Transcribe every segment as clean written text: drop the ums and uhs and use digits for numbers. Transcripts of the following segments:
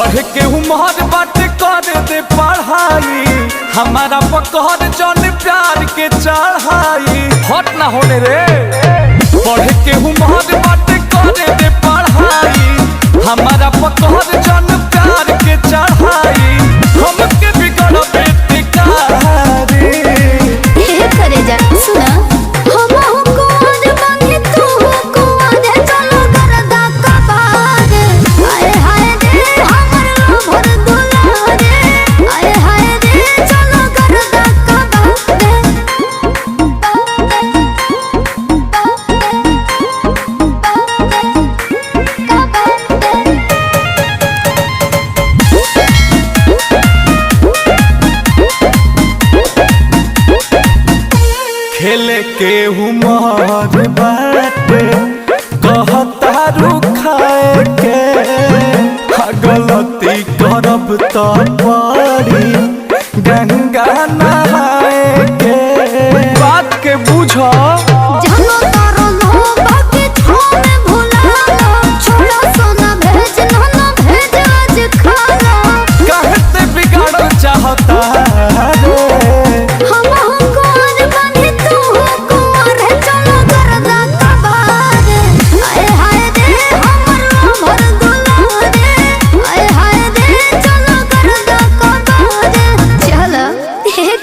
पढ़ के उम्र बात कर दे पढ़ाई, हमारा पकड़ जन प्यार के चढ़ाई। हट ना होने रे, पढ़ के उम्र बात कर दे पढ़ाई, हमारा पकड़ जन प्यार के चढ़ाई। हमके बिगड़ बेटे कारी करे जा सुना खेले के उमर बाटे कहता रुखाए के, गलती करब तो पड़ी गंगा नहाए के। बात के बुझो कहते बिगाड़ चाहता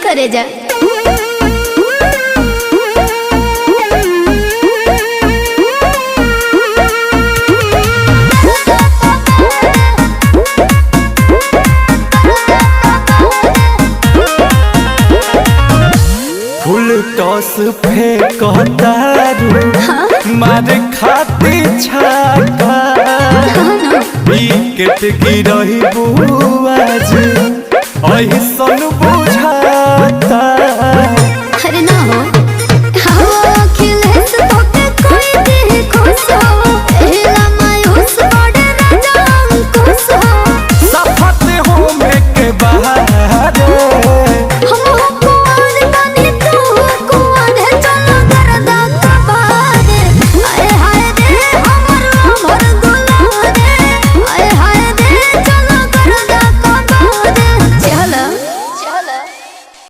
करे जा फूल टॉस फेंकता मारे खाती छाका, विकेट गिरही बुआज ऐसन बुझाता। अरे ना हो